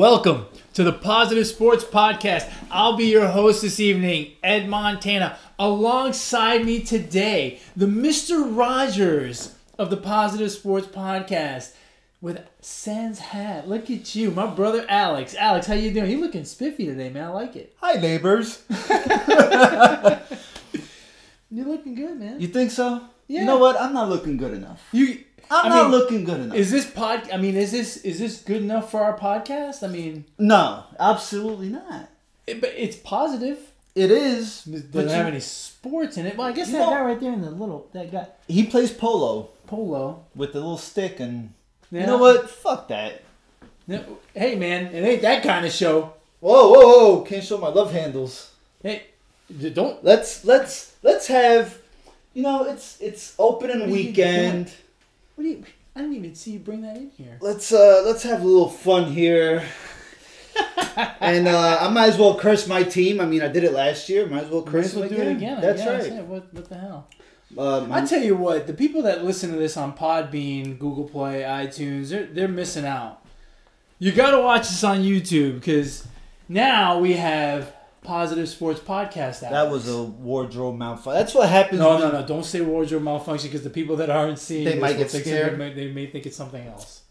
Welcome to the Positive Sports Podcast. I'll be your host this evening, Ed Montana. Alongside me today, the Mr. Rogers of the Positive Sports Podcast with Sans hat. Look at you, my brother Alex. Alex, how you doing? You looking spiffy today, man. I like it. Hi, neighbors. You're looking good, man. You think so? Yeah. You know what? I'm not looking good enough. I'm not looking good enough. Is this good enough for our podcast? I mean, no, absolutely not. But it's positive. It is. Doesn't have any sports in it. Well, I guess that guy right there in the that guy. He plays polo With the little stick, and yeah. You know what? Fuck that. Hey, man, it ain't that kind of show. Whoa! Can't show my love handles. Hey, don't. Let's have. You know, it's opening weekend. I didn't even see you bring that in here. Let's have a little fun here. And I might as well curse my team. I mean, I did it last year. Might as well curse them again. Do it again. That's right. Yeah, what the hell? I tell you what, the people that listen to this on Podbean, Google Play, iTunes, they're missing out. You got to watch this on YouTube because now we have Positive Sports Podcast. That was a wardrobe malfunction. That's what happens. No. Don't say wardrobe malfunction because the people that aren't seeing they might get scared. They may think it's something else.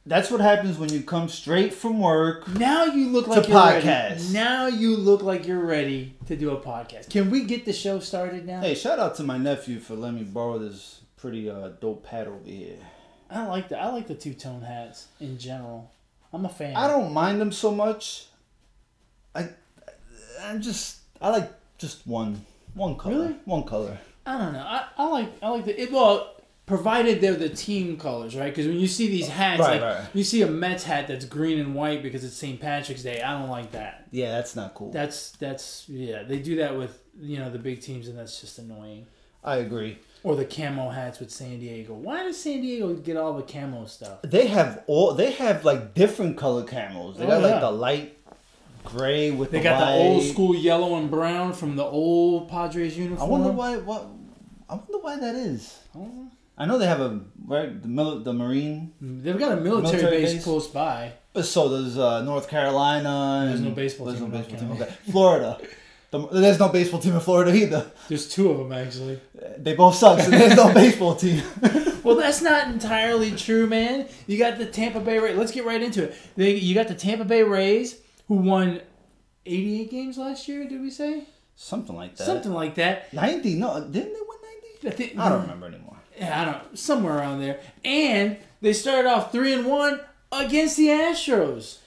That's what happens when you come straight from work. Now you look like you're podcast. Ready. Now you look like you're ready to do a podcast. Can we get the show started now? Hey, shout out to my nephew for letting me borrow this pretty dope hat over here. I like that. I like the two-tone hats in general. I'm a fan. I don't mind them so much. I like just one color. Really? One color. I don't know. I like the well, provided they're the team colors, right? Because when you see these hats, right. You see a Mets hat that's green and white because it's St. Patrick's Day. I don't like that. Yeah, that's not cool. That's they do that with the big teams, and that's just annoying. I agree. Or the camo hats with San Diego. Why does San Diego get all the camo stuff? They have like different color camos. They got like the light gray with the white. They got the old school yellow and brown from the old Padres uniform. I wonder why that is. I know they have the Marine. They've got a military base close by. But so does North Carolina. There's no baseball team. Okay. Florida. There's no baseball team in Florida either. There's two of them, actually. They both suck, so there's no baseball team. Well, that's not entirely true, man. You got the Tampa Bay Rays. Let's get right into it. You got the Tampa Bay Rays, who won 88 games last year, did we say? Something like that. 90? No, didn't they win 90? I don't remember anymore. Yeah, I don't. Somewhere around there. And they started off 3-1 against the Astros.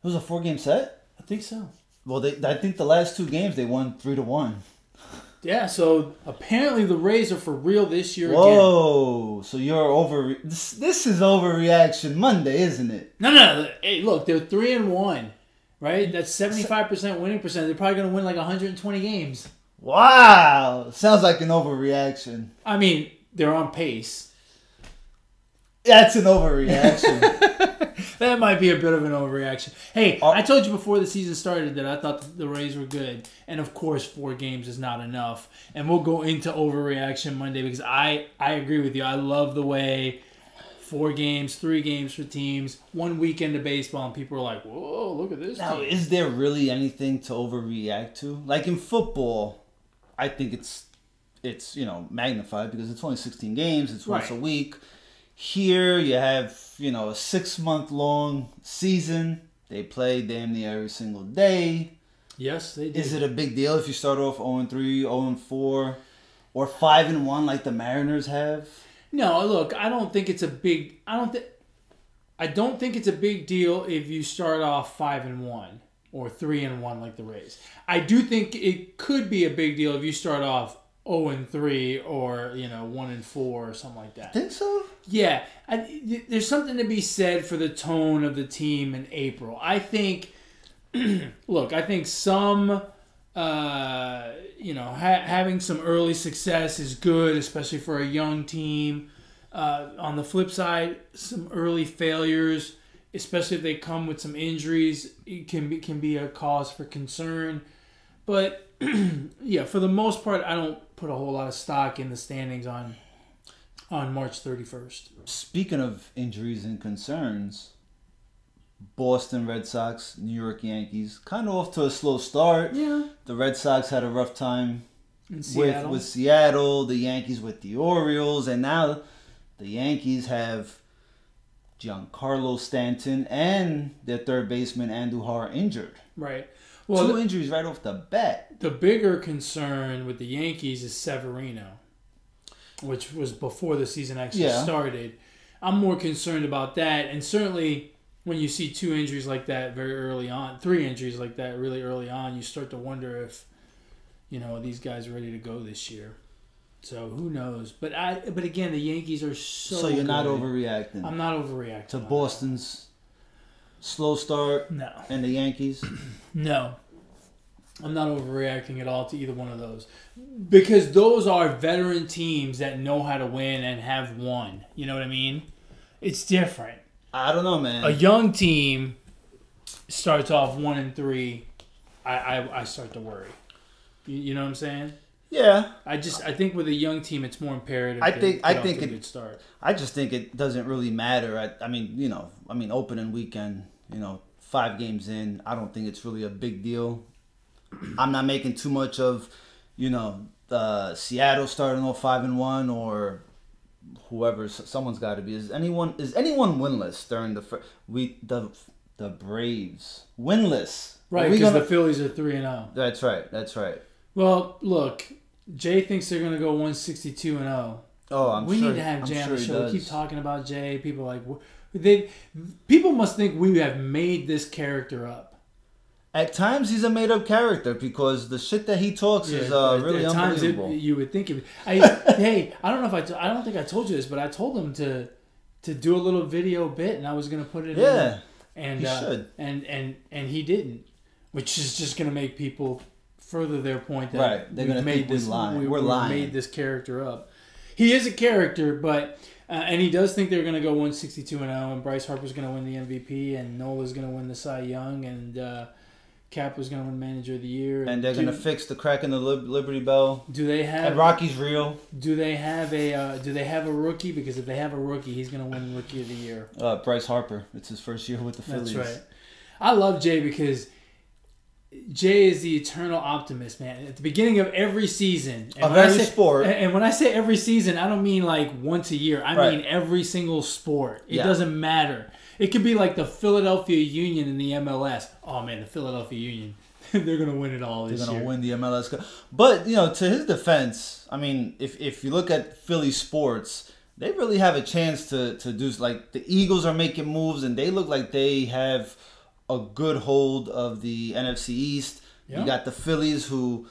It was a 4-game set? I think so. Well, I think the last 2 games they won 3-1. Yeah, so apparently the Rays are for real this year again. Whoa, so you're this is overreaction Monday, isn't it? No. Hey, look, they're 3-1, right? That's 75% winning percent. They're probably going to win like 120 games. Wow, sounds like an overreaction. I mean, they're on pace. That's an overreaction. That might be a bit of an overreaction. Hey, I told you before the season started that I thought the Rays were good. And, of course, 4 games is not enough. And we'll go into overreaction Monday because I agree with you. I love the way 4 games, 3 games for teams, 1 weekend of baseball, and people are like, whoa, look at this Now, team. Is there really anything to overreact to? Like in football, I think it's magnified because it's only 16 games. It's once a week. Here you have, a 6-month-long season. They play damn near every single day. Yes, they do. Is it a big deal if you start off 0-3, 0-4, or 5-1 like the Mariners have? No, look, I don't think it's a big deal if you start off 5-1 or 3-1 like the Rays. I do think it could be a big deal if you start off 0-3 or 1-4 or something like that. Think so? Yeah, there's something to be said for the tone of the team in April. I think. Look, I think some. Having some early success is good, especially for a young team. On the flip side, some early failures, especially if they come with some injuries, it can be a cause for concern. But yeah, for the most part, I don't put a whole lot of stock in the standings on March 31st. Speaking of injuries and concerns, Boston Red Sox, New York Yankees. Kind of off to a slow start. Yeah. The Red Sox had a rough time In Seattle. with Seattle. The Yankees with the Orioles. And now the Yankees have Giancarlo Stanton and their third baseman Andujar injured. Right. Well, two injuries right off the bat. The bigger concern with the Yankees is Severino, which was before the season actually started. I'm more concerned about that. And certainly when you see two injuries like that very early on, three injuries like that really early on, you start to wonder if, these guys are ready to go this year. So who knows? But again, the Yankees are so you're good. not overreacting. I'm not overreacting to Boston's slow start. No. And the Yankees. No. I'm not overreacting at all to either one of those. Because those are veteran teams that know how to win and have won. You know what I mean? It's different. I don't know, man. A young team starts off 1-3. I start to worry. You know what I'm saying? Yeah. I think with a young team, it's more imperative. I think a good start. I just think it doesn't really matter. Opening weekend, 5 games in, I don't think it's really a big deal. I'm not making too much of, Seattle starting off 5-1 or whoever. Someone's got to be. Is anyone winless during the Braves winless? Right, because the Phillies are 3-0. That's right. Well, look, Jay thinks they're going to go 162-0. Oh, we need to have Jay on the show. We keep talking about Jay. People people must think we have made this character up. At times, he's a made-up character because the shit that he talks is really unbelievable. You would think hey, I don't know if I don't think I told you this, but I told him to do a little video bit, and I was going to put it in. Yeah, and he should. And he didn't, which is just going to make people further their point that right. They're going to think we're lying. We made this character up. He is a character, but and he does think they're going to go 162-0, and Bryce Harper's going to win the MVP, and Nola's going to win the Cy Young, and Cap was going to win Manager of the Year. And they're going to fix the crack in the Liberty Bell. Do they have... And Rocky's real. Do they have a rookie? Because if they have a rookie, he's going to win Rookie of the Year. Bryce Harper. It's his first year with the Phillies. That's right. I love Jay because Jay is the eternal optimist, man. At the beginning of every season. Of every sport. And when I say every season, I don't mean like once a year. I mean every single sport. It doesn't matter. It could be like the Philadelphia Union in the MLS. Oh, man, the Philadelphia Union. They're going to win it all this year. They're going to win the MLS Cup. But, to his defense, I mean, if you look at Philly sports, they really have a chance to do, like, the Eagles are making moves, and they look like they have a good hold of the NFC East. Yeah. You got the Phillies who,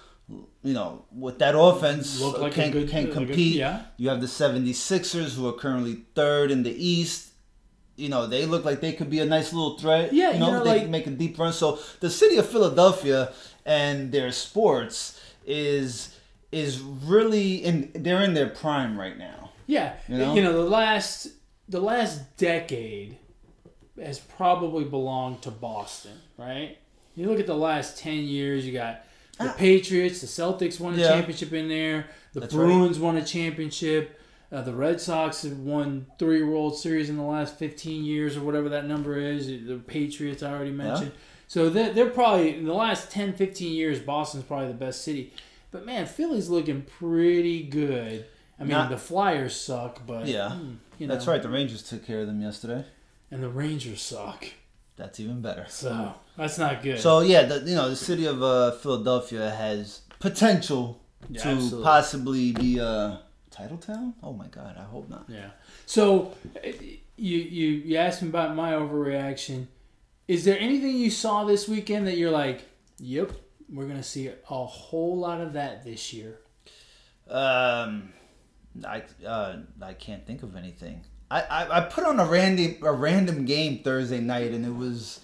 with that offense like can compete. You have the 76ers who are currently third in the East. They look like they could be a nice little threat. Yeah, they can make a deep run. So the city of Philadelphia and their sports is really they're in their prime right now. Yeah, the last decade has probably belonged to Boston, right? You look at the last 10 years, you got the Patriots, the Celtics won a championship in there, the Bruins won a championship. The Red Sox have won 3 World Series in the last 15 years or whatever that number is. The Patriots I already mentioned. Yeah. So they're probably, in the last 10, 15 years, Boston's probably the best city. But, man, Philly's looking pretty good. I mean, the Flyers suck, but... Yeah, that's right. The Rangers took care of them yesterday. And the Rangers suck. That's even better. So, that's not good. So, the city of Philadelphia has potential to possibly be... Title Town? Oh my God, I hope not. Yeah. So you asked me about my overreaction. Is there anything you saw this weekend that you're like, yep, we're gonna see a whole lot of that this year? I can't think of anything. I put on a random game Thursday night, and it was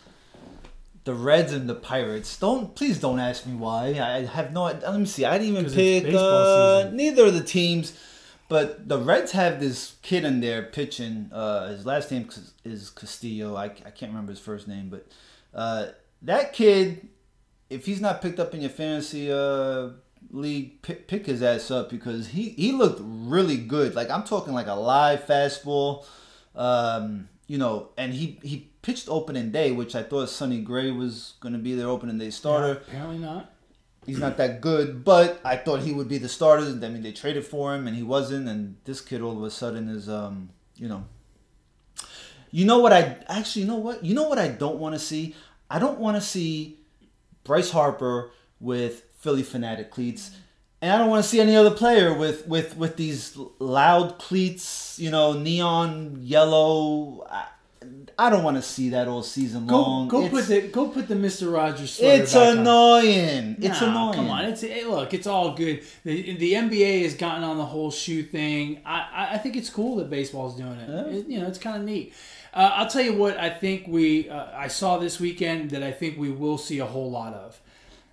the Reds and the Pirates. Please don't ask me why. I have no. Let me see. I didn't even pick neither of the teams. But the Reds have this kid in there pitching. His last name is Castillo. I can't remember his first name. But that kid, if he's not picked up in your fantasy league, pick his ass up because he looked really good. Like, I'm talking like a live fastball. and he pitched opening day, which I thought Sonny Gray was going to be their opening day starter. No, apparently not. He's not that good, but I thought he would be the starter. I mean, they traded for him, and he wasn't. And this kid all of a sudden is, You know what I don't want to see? I don't want to see Bryce Harper with Philly Fanatic cleats. And I don't want to see any other player with these loud cleats, neon yellow. I don't want to see that all season long. Go put the Mr. Rogers sweater It's back annoying. On. It's annoying. Come on, look, it's all good. The NBA has gotten on the whole shoe thing. I think it's cool that baseball's doing it. Yeah. It's kind of neat. I'll tell you what I think I saw this weekend that I think we will see a whole lot of,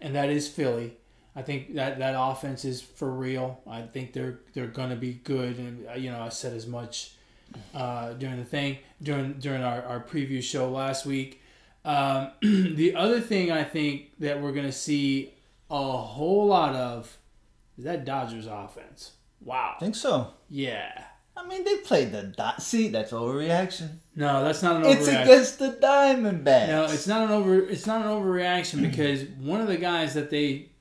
and that is Philly. I think that offense is for real. I think they're going to be good, and I said as much during our preview show last week. The other thing I think that we're going to see a whole lot of is that Dodgers offense. Wow. Think so? Yeah. I mean, they played See, that's overreaction. No, that's not an overreaction. It's against the Diamondbacks. No, it's not an overreaction because one of the guys that they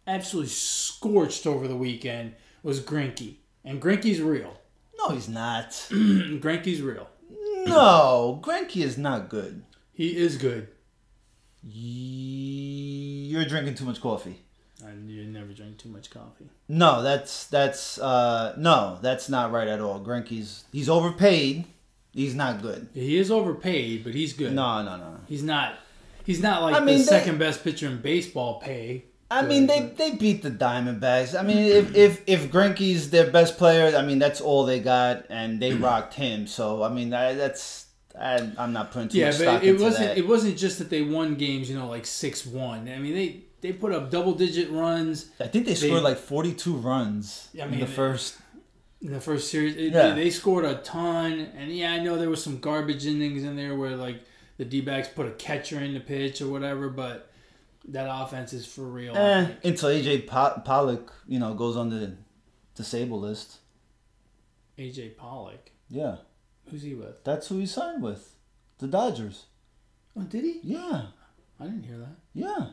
absolutely scorched over the weekend was Greinke, and Greinke's real. No, he's not. Greinke's real. No, Greinke is not good. He is good. You're drinking too much coffee. You never drink too much coffee. No, that's not right at all. He's overpaid. He's not good. He is overpaid, but he's good. No. He's not like the second best pitcher in baseball pay. I mean, they beat the Diamondbacks. I mean, if Greinke's their best player, I mean, that's all they got, and they rocked him. So, I mean, I'm not putting too much stock into that. Yeah, but it wasn't just that they won games, like 6-1. I mean, they put up double-digit runs. I think they scored like 42 runs in the first. In the first series, they scored a ton, and I know there was some garbage innings in there where like the D-backs put a catcher in the pitch or whatever, but. That offense is for real. Until AJ Pollock, goes on the disabled list. AJ Pollock? Yeah. Who's he with? That's who he signed with. The Dodgers. Oh, did he? Yeah. I didn't hear that. Yeah.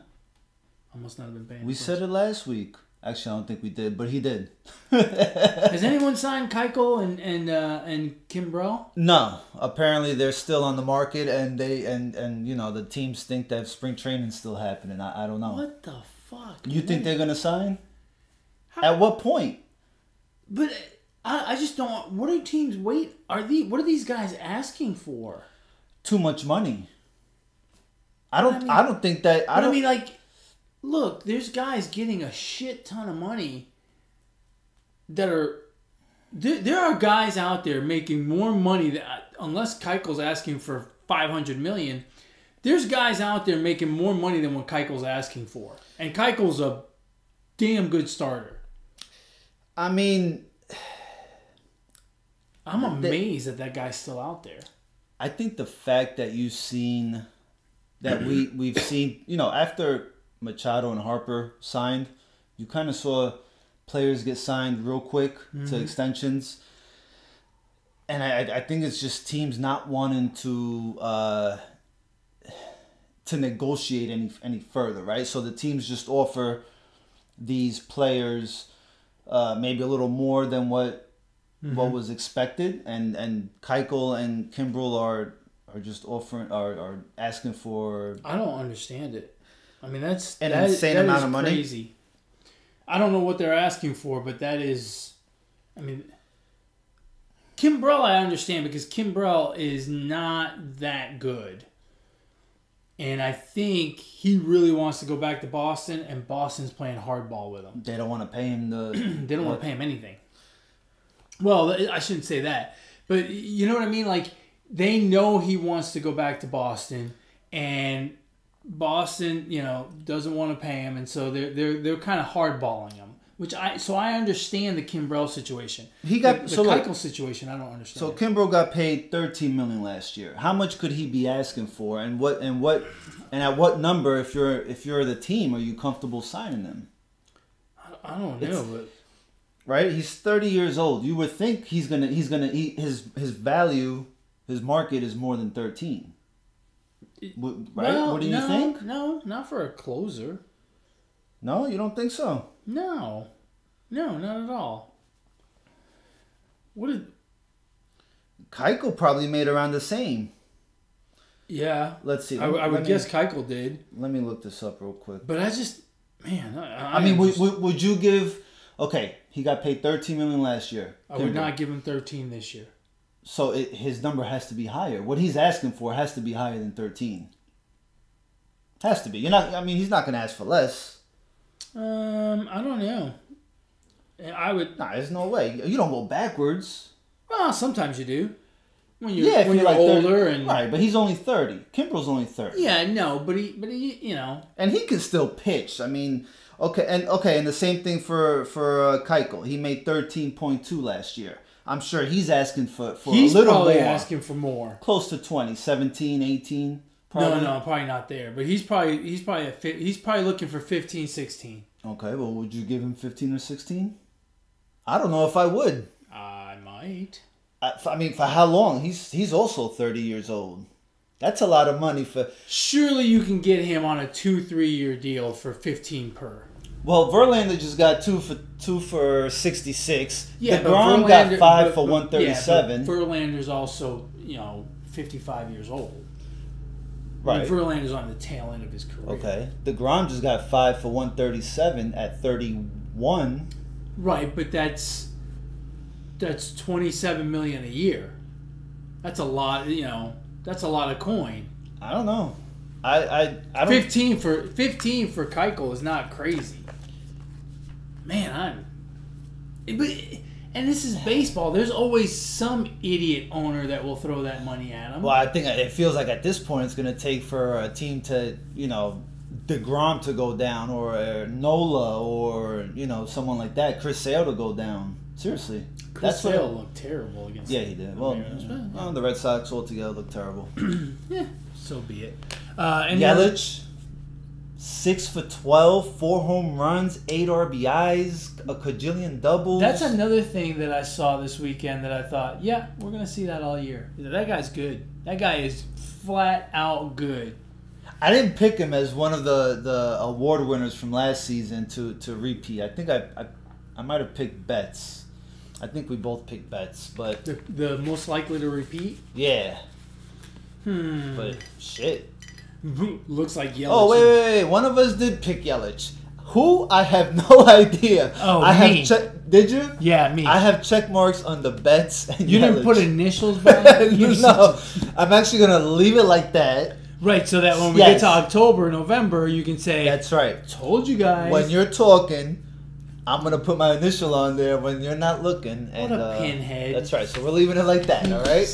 I must not have been paying We said it last week. Actually, I don't think we did, but he did. Has anyone signed Keuchel and Kimbrel? No. Apparently, they're still on the market, and the teams think that spring training's still happening. I don't know. What the fuck? You think they're gonna sign? At what point? But I just don't. What are teams wait? What are these guys asking for? Too much money. I don't think that. Look, there's guys getting a shit ton of money that are... There are guys out there making more money, unless Keuchel's asking for $500 million, there's guys out there making more money than what Keuchel's asking for. And Keuchel's a damn good starter. I mean... I'm amazed that guy's still out there. I think the fact that you've seen... That we've seen... after... Machado and Harper signed, you kind of saw players get signed real quick to extensions, and I think it's just teams not wanting to negotiate any further, right? So the teams just offer these players maybe a little more than what was expected, and Keuchel and Kimbrel are just are asking for. I don't understand it. I mean, that's an insane amount of money. Crazy. I don't know what they're asking for, but that is, I mean, Kimbrel I understand because Kimbrel is not that good. And I think he really wants to go back to Boston, and Boston's playing hardball with him. They don't want to pay him they don't want to pay him anything. Well, I shouldn't say that. But you know what I mean? Like, they know he wants to go back to Boston, and Boston, doesn't want to pay him, and so they're kind of hardballing him. So I understand the Kimbrel situation. He got the Keuchel situation. I don't understand. So Kimbrel got paid $13 million last year. How much could he be asking for, and at what number? If you're the team, are you comfortable signing him? I don't know, but right, he's 30 years old. You would think his value His market is more than 13. Right? Well, What do you think? No, not for a closer. No, you don't think so? No, not at all. What did Keuchel probably made around the same. Yeah. Let's see. I would guess Keuchel did. Let me look this up real quick. But I just, man. I mean, would you give? Okay, he got paid $13 million last year. I would not give him 13 this year. So his number has to be higher. What he's asking for has to be higher than 13. Has to be. You're not. I mean, he's not going to ask for less. I don't know. I would. Nah, there's no way. You don't go backwards. Well, sometimes you do. When you're like older 30, and right, but he's only 30. Kimbrel's only 30. Yeah, no, but he, you know, and he can still pitch. I mean, and the same thing for Keuchel. He made 13.2 last year. I'm sure he's asking for a little more. He's probably asking for more. Close to 20, 17, 18. Probably. No, probably not there. But he's probably looking for 15, 16. Okay, well, would you give him 15 or 16? I don't know if I would. I might. I mean, for how long? He's also 30 years old. That's a lot of money for. Surely you can get him on a 2-3 year deal for 15 per. Well, Verlander just got two for 66. Yeah, DeGrom got 5 for 137. Yeah, but Verlander's also 55 years old. Right. I mean, Verlander's on the tail end of his career. Okay. DeGrom just got 5 for 137 at 31. Right, but that's $27 million a year. That's a lot. That's a lot of coin. I don't know. I don't. 15 for Keuchel is not crazy. Man, and this is baseball. There's always some idiot owner that will throw that money at him. Well, I think it feels like at this point it's going to take for a team to, DeGrom to go down, or Nola, or someone like that, Chris Sale to go down. Seriously, Chris Sale looked terrible against. Yeah, he did. Well, the Red Sox altogether looked terrible. Yeah, so be it. Yelich, 6 for 12, 4 home runs, 8 RBIs, a cajillion doubles. That's another thing that I saw this weekend that I thought, yeah, we're gonna see that all year. That guy's good. That guy is flat out good. I didn't pick him as one of the award winners from last season to repeat. I think I might have picked Betts. I think we both picked Betts, but the most likely to repeat. Yeah. But shit. Looks like Yelich. Oh wait! One of us did pick Yelich. Who? I have no idea. Oh, me. Did you? Yeah, me. I have check marks on the Betts. And you Yelich. didn't put initials by it? No. I'm actually gonna leave it like that. Right, so that when we get to October, November, you can say, that's right. Told you guys. When you're talking, I'm going to put my initial on there when you're not looking. What a pinhead. That's right, so we're leaving it like that, all right?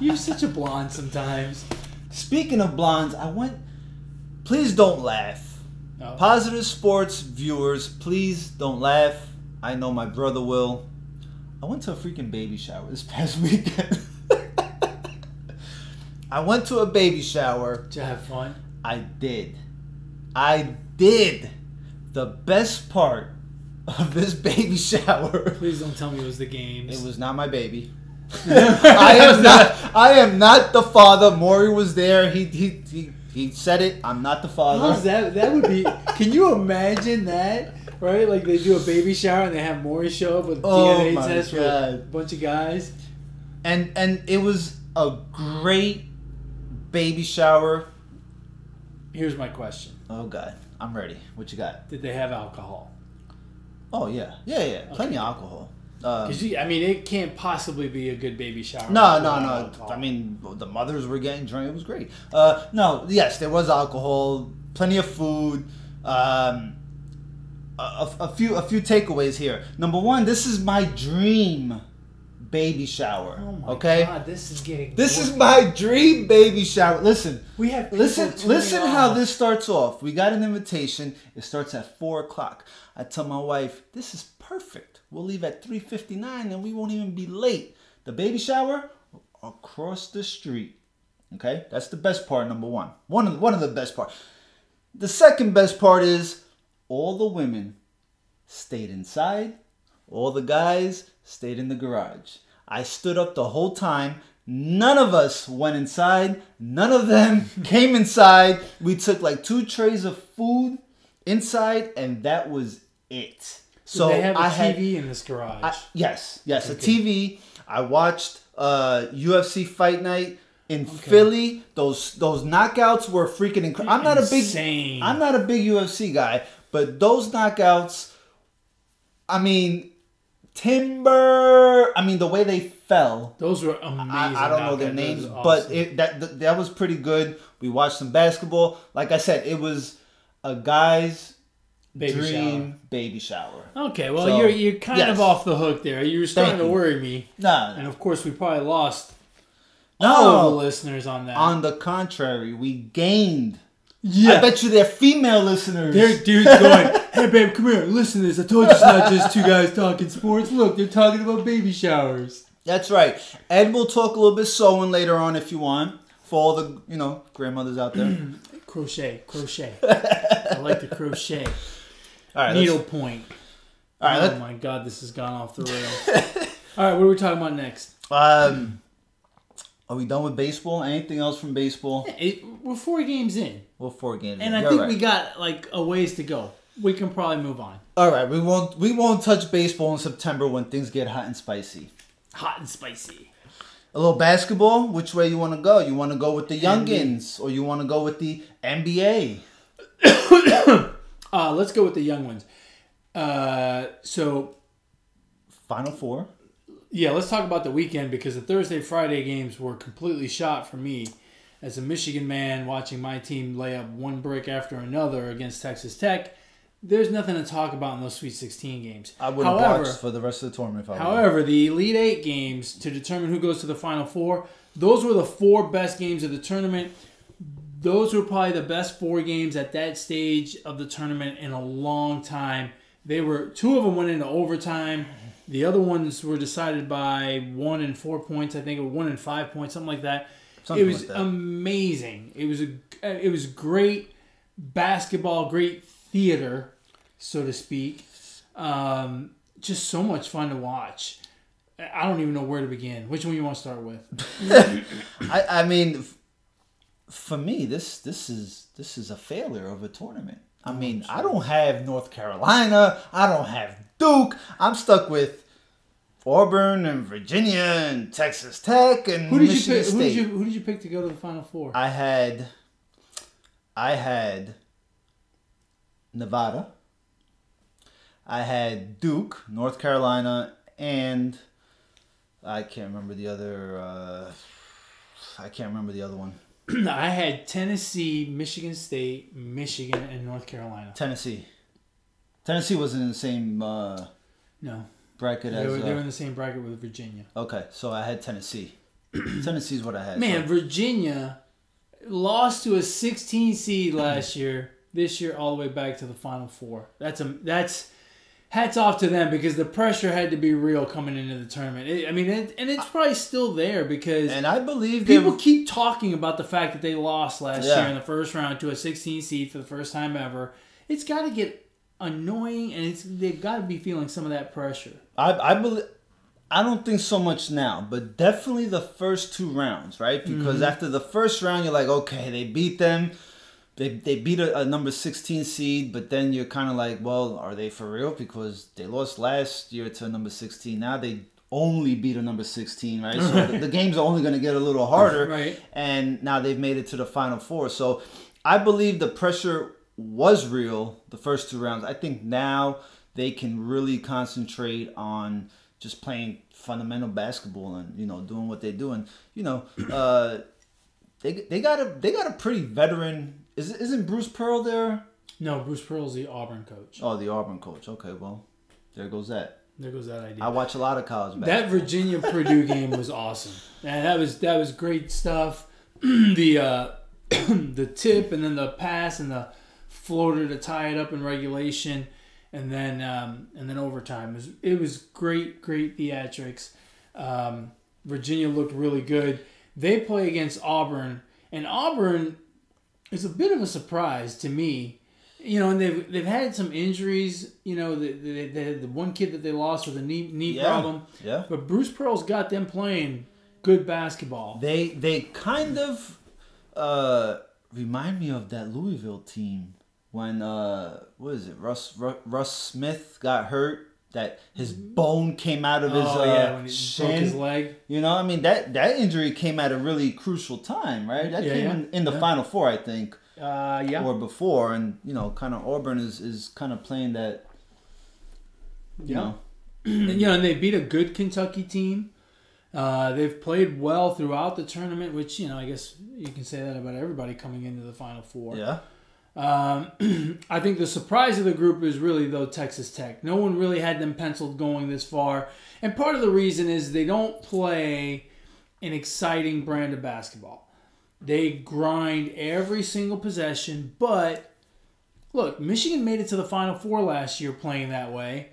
You're such a blonde sometimes. Speaking of blondes, please don't laugh. Oh. Positive Sports viewers, please don't laugh. I know my brother will. I went to a freaking baby shower this past weekend. I went to a baby shower. Did you have fun? I did. The best part of this baby shower. Please don't tell me it was the games. It was not my baby. I am not the father. Maury was there. He said it. I'm not the father. How's that? That would be. Can you imagine that? Right? Like they do a baby shower and they have Maury show up with a DNA test for a bunch of guys. And it was a great baby shower. Here's my question. Oh God, I'm ready. What you got? Did they have alcohol? Oh yeah. Plenty of alcohol. Because it can't possibly be a good baby shower. No. I mean, the mothers were getting drunk. It was great. No, yes, there was alcohol. Plenty of food. A few takeaways here. Number one, this is my dream baby shower. Oh my God, this is my dream baby shower. Listen. Listen how this starts off. We got an invitation. It starts at 4:00. I tell my wife, this is perfect. We'll leave at 3:59 and we won't even be late. The baby shower across the street. Okay? That's the best part, number one. One of the best parts. The second best part is all the women stayed inside. All the guys stayed in the garage. I stood up the whole time. None of us went inside. None of them came inside. We took like 2 trays of food inside, and that was it. So they have a TV in this garage. Yes, okay. A TV. I watched UFC Fight Night in Philly. Those knockouts were freaking incredible. I'm not a big UFC guy, but those knockouts, I mean, the way they fell. Those were amazing. I don't know their names, but that was pretty good. We watched some basketball. Like I said, it was a guy's baby shower. Okay, well, so, you're kind of off the hook there. You were starting to worry me. No. And of course, we probably lost all the listeners on that. On the contrary, we gained. Yeah. I bet you they're female listeners. They're dudes going, hey, babe, come here. Listen to this. I told you it's not just 2 guys talking sports. Look, they're talking about baby showers. That's right. Ed will talk a little bit sewing later on if you want. For all the, grandmothers out there. Crochet. I like the crochet. All right, needlepoint. All right. Oh my God, this has gone off the rails. All right, what are we talking about next? Are we done with baseball? Anything else from baseball? We're 4 games in. And I think we got like a ways to go. We can probably move on. All right, we won't touch baseball in September when things get hot and spicy. Hot and spicy. A little basketball. Which way you want to go? You want to go with the youngins, or you want to go with the NBA? Let's go with the young ones. So, Final Four. Yeah, let's talk about the weekend because the Thursday, Friday games were completely shot for me as a Michigan man watching my team lay up one brick after another against Texas Tech. There's nothing to talk about in those Sweet 16 games. I wouldn't watch for the rest of the tournament. However, the Elite 8 games to determine who goes to the Final Four, those were the 4 best games of the tournament. Those were probably the best 4 games at that stage of the tournament in a long time. 2 of them went into overtime. The other ones were decided by 1 and 4 points. I think it was 1 and 5 points, something like that. It was amazing. It was great basketball, great theater, so to speak. Just so much fun to watch. I don't even know where to begin. Which one you want to start with? I mean, for me, this is a failure of a tournament. I mean, I don't have North Carolina. I don't have Duke. I'm stuck with Auburn and Virginia and Texas Tech and Michigan State. Who did you pick to go to the Final Four? I had Nevada. I had Duke, North Carolina, and I can't remember the other. One. I had Tennessee, Michigan State, Michigan, and North Carolina. Tennessee wasn't in the same no bracket they were in the same bracket with Virginia. Okay, so I had Tennessee. Tennessee's what I had. Man, so. Virginia lost to a 16 seed last year. This year, all the way back to the Final Four. That's hats off to them because the pressure had to be real coming into the tournament. And it's probably still there because and I believe people keep talking about the fact that they lost last year in the first round to a 16 seed for the first time ever. It's got to get annoying, and they've got to be feeling some of that pressure. I believe. I don't think so much now, but definitely the first 2 rounds, right? Because after the first round, you're like, okay, they beat them. They beat a number 16 seed, but then you're kind of like, well, are they for real? Because they lost last year to a number 16. Now they only beat a number 16, right? So the games are only going to get a little harder. Right. And now they've made it to the Final Four. So I believe the pressure was real the first 2 rounds. I think now they can really concentrate on just playing fundamental basketball and, doing what they do. And, they got a pretty veteran. Isn't Bruce Pearl there? No, Bruce Pearl's the Auburn coach. Oh, the Auburn coach. Okay, well, there goes that. There goes that idea. I watch a lot of college basketball. That Virginia Purdue game was awesome. And that was great stuff. The tip and then the pass and the floater to tie it up in regulation, and then overtime. It was great theatrics. Virginia looked really good. They play against Auburn, and Auburn is a bit of a surprise to me And they've had some injuries. They had the one kid that they lost with a knee problem. Yeah. But Bruce Pearl's got them playing good basketball. They kind of remind me of that Louisville team when what is it? Russ Smith got hurt. That his bone came out of his when he shin. broke his leg. I mean that injury came at a really crucial time, right? That came in the Final Four, I think. Or before, and kind of Auburn is kind of playing that. And they beat a good Kentucky team. They've played well throughout the tournament, which I guess you can say that about everybody coming into the Final Four. Yeah. I think the surprise of the group is really, though, Texas Tech. No one really had them penciled going this far. And part of the reason is they don't play an exciting brand of basketball. They grind every single possession. But, look, Michigan made it to the Final Four last year playing that way.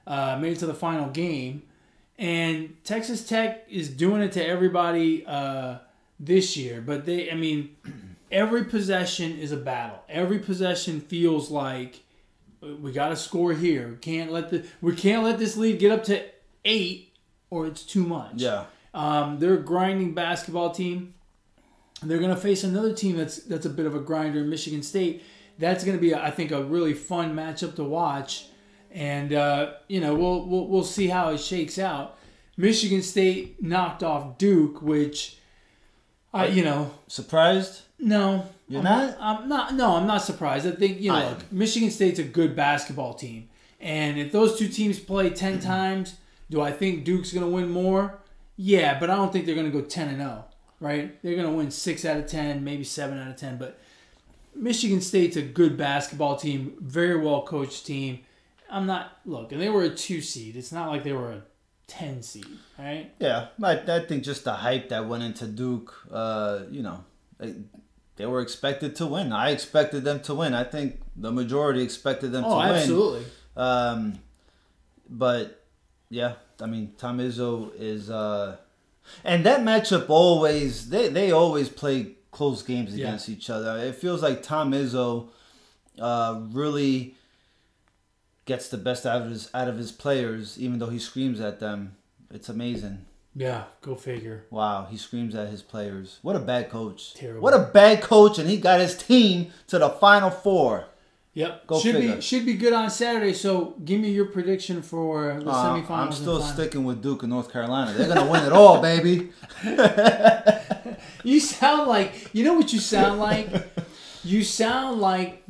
Made it to the final game. And Texas Tech is doing it to everybody this year. But every possession is a battle. Every possession feels like we got to score here. We can't let this lead get up to 8, or it's too much. Yeah. They're a grinding basketball team. They're going to face another team that's a bit of a grinder, Michigan State. That's going to be, I think, a really fun matchup to watch. And we'll see how it shakes out. Michigan State knocked off Duke, which surprised? No. You're not? I'm not. No, I'm not surprised. I think, look, Michigan State's a good basketball team. And if those two teams play 10 times, do I think Duke's going to win more? Yeah, but I don't think they're going to go 10-0, right? They're going to win 6 out of 10, maybe 7 out of 10. But Michigan State's a good basketball team, very well-coached team. And they were a 2 seed. It's not like they were a 10 seed, right? Yeah, I think just the hype that went into Duke, they were expected to win. I expected them to win. I think the majority expected them to win. Oh, absolutely. But, yeah, Tom Izzo is... and that matchup always... They always play close games against each other. It feels like Tom Izzo really gets the best out of his players, even though he screams at them. It's amazing. Yeah, go figure. Wow, he screams at his players. What a bad coach. Terrible. What a bad coach, and he got his team to the Final Four. Yep. Go figure. Should be good on Saturday, so give me your prediction for the semifinals. I'm still sticking with Duke and North Carolina. They're going to win it all, baby. You sound like... You know what you sound like? You sound like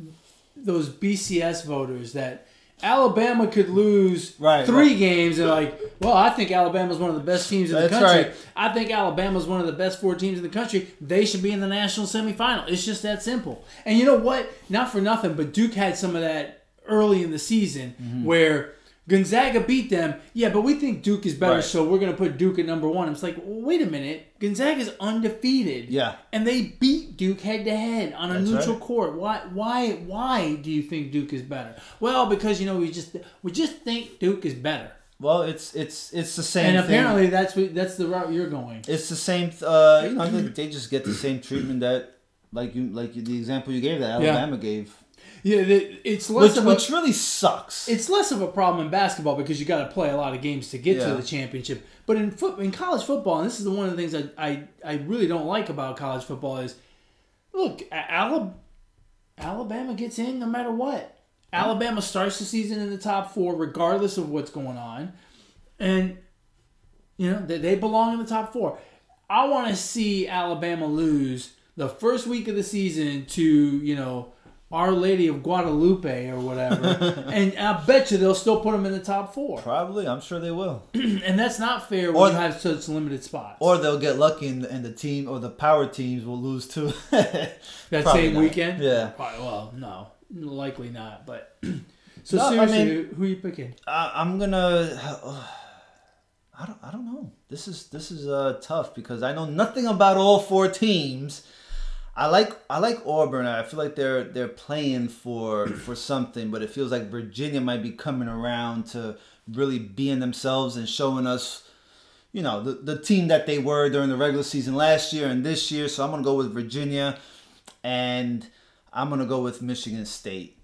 those BCS voters that... Alabama could lose 3 games and I think Alabama's one of the best teams in the country. Right. I think Alabama's one of the best 4 teams in the country. They should be in the national semifinal. It's just that simple. And you know what? Not for nothing, but Duke had some of that early in the season where Gonzaga beat them. Yeah, but we think Duke is better, so we're going to put Duke at number 1. It's like, well, wait a minute. Gonzaga's undefeated. Yeah. And they beat Duke head-to-head on a neutral court. Why do you think Duke is better? Well, because, we just think Duke is better. Well, it's the same thing. And apparently that's the route you're going. It's the same, I think they just get the same treatment that, like the example you gave that Alabama gave. Yeah, it's less which really sucks. It's less of a problem in basketball because you got to play a lot of games to get to the championship. But in college football, and this is one of the things I really don't like about college football is, look, Alabama gets in no matter what. Alabama starts the season in the top 4 regardless of what's going on, and they belong in the top 4. I want to see Alabama lose the first week of the season to Our Lady of Guadalupe or whatever, and I bet you they'll still put them in the top 4. Probably, I'm sure they will. And that's not fair when you have such limited spots. Or they'll get lucky and the team or the power teams will lose too. That same weekend? Yeah. Probably, well, no, likely not. But seriously, who are you picking? I'm gonna. I don't know. This is tough because I know nothing about all 4 teams. I like Auburn. I feel like they're playing for something, but it feels like Virginia might be coming around to really being themselves and showing us, the team that they were during the regular season last year and this year. So I'm gonna go with Virginia, and I'm gonna go with Michigan State.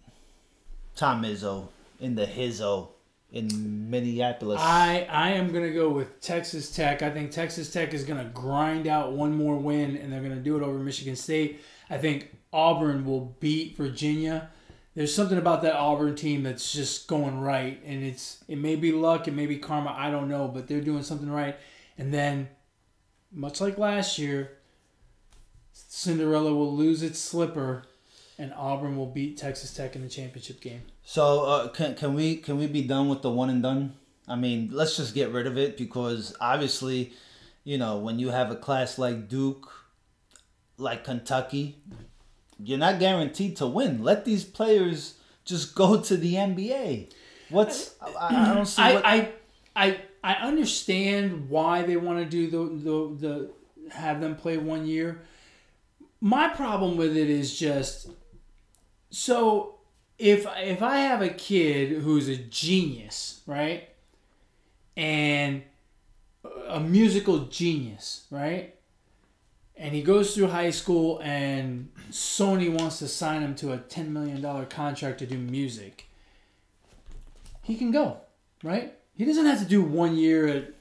Tom Izzo in the Hizzo in Minneapolis. I am going to go with Texas Tech. I think Texas Tech is going to grind out one more win, and they're going to do it over Michigan State. I think Auburn will beat Virginia. There's something about that Auburn team that's just going right, and it may be luck, it may be karma, I don't know, but they're doing something right. And then, much like last year, Cinderella will lose its slipper, and Auburn will beat Texas Tech in the championship game. So can we be done with the one and done? I mean, let's just get rid of it because obviously, when you have a class like Duke, like Kentucky, you're not guaranteed to win. Let these players just go to the NBA. I don't see what... I understand why they want to do the have them play 1 year. My problem with it is just, so if I have a kid who's a genius, right, and a musical genius, right, and he goes through high school and Sony wants to sign him to a $10 million contract to do music, he can go, right? He doesn't have to do 1 year at,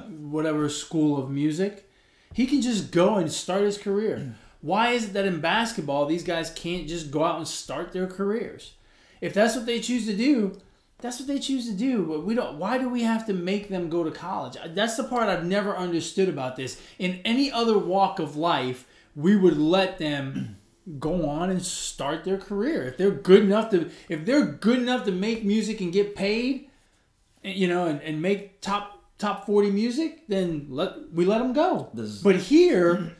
whatever school of music. He can just go and start his career. Why is it that in basketball, these guys can't just go out and start their careers? If that's what they choose to do, that's what they choose to do. But we don't. Why do we have to make them go to college? That's the part I've never understood about this. In any other walk of life, we would let them go on and start their career. If they're good enough to make music and get paid, and make top 40 music, then we let them go. But here,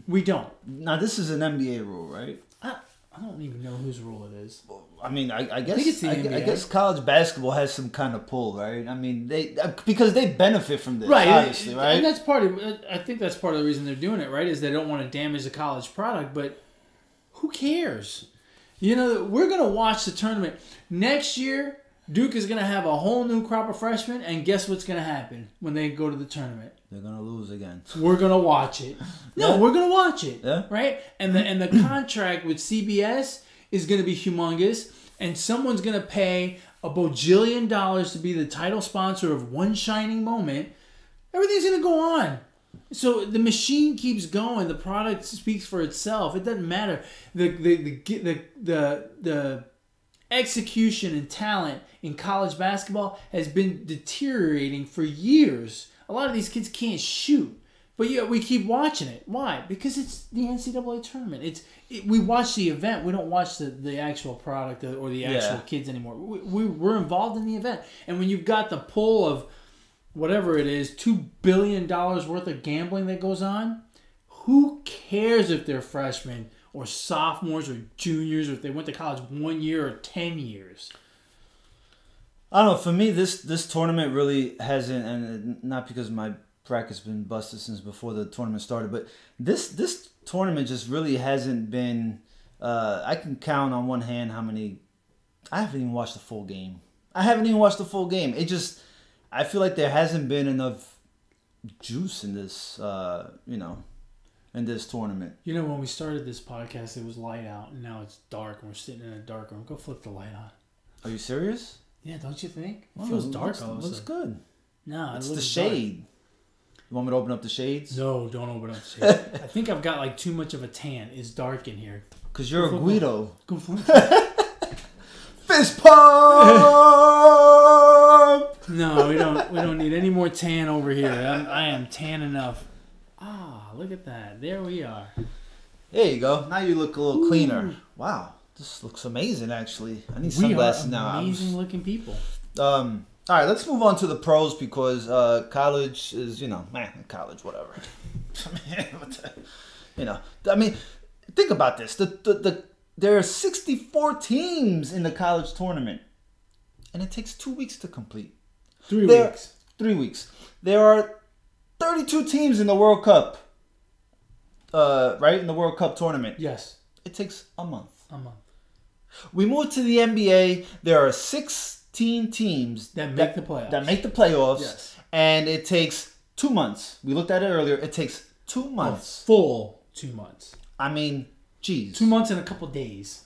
we don't. Now, this is an NBA rule, right? I don't even know whose rule it is. I mean, I guess think it's the NBA. I guess college basketball has some kind of pull, right? I mean, because they benefit from this, right? Obviously, right? And that's part of. I think that's part of the reason they're doing it, right? Is they don't want to damage the college product, but who cares? We're gonna watch the tournament next year. Duke is going to have a whole new crop of freshmen, and guess what's going to happen when they go to the tournament? They're going to lose again. We're going to watch it. No, we're going to watch it. Yeah. Right? And the contract with CBS is going to be humongous, and someone's going to pay a bajillion dollars to be the title sponsor of one shining moment. Everything's going to go on. So the machine keeps going. The product speaks for itself. It doesn't matter. The execution and talent in college basketball has been deteriorating for years. A lot of these kids can't shoot, but yet we keep watching it. Why? Because it's the NCAA tournament. We watch the event. We don't watch the actual product or the actual kids anymore. We're involved in the event. And when you've got the pull of whatever it is, $2 billion worth of gambling that goes on, who cares if they're freshmen or sophomores or juniors, or if they went to college 1 year or 10 years? I don't know. For me, this tournament really hasn't, and not because my bracket's been busted since before the tournament started, but this tournament just really hasn't been. I can count on one hand how many. I haven't even watched the full game. It just. I feel like there hasn't been enough juice in this. In this tournament. When we started this podcast, it was light out, and now it's dark, and we're sitting in a dark room. Go flip the light on. Are you serious? Yeah, don't you think? It feels dark all of a sudden. Looks good. No, it's the shade. Dark. You want me to open up the shades? No, don't open up the shades. I think I've got like too much of a tan. It's dark in here. Because you're a Guido. Go flip. Fist pump! No, we don't need any more tan over here. I am tan enough. Look at that. There we are. There you go. Now you look a little cleaner. Wow. This looks amazing, actually. I need sunglasses now. Amazing looking people. All right, let's move on to the pros because college is, college, whatever. I mean, think about this. There are 64 teams in the college tournament, and it takes 2 weeks to complete. 3 weeks. 3 weeks. There are 32 teams in the World Cup. Right? In the World Cup tournament. Yes. It takes a month. We move to the NBA. There are 16 teams that make the playoffs. Yes. And it takes 2 months. We looked at it earlier. It takes 2 months. A full 2 months. I mean, geez. 2 months and a couple days.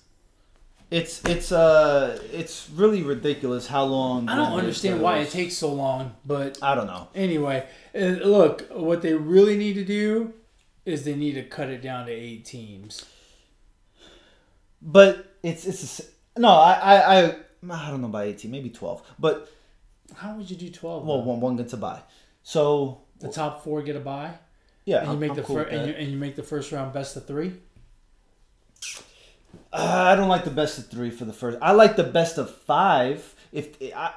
It's really ridiculous how long. I don't understand why it takes so long, but I don't know. Anyway, look, what they really need to do is they need to cut it down to 8 teams. But I don't know about 18, maybe 12. But how would you do 12? Well, one gets a bye. So the top 4 get a bye. Yeah, and you make the first round best of 3. I don't like the best of 3 for the first. I like the best of 5.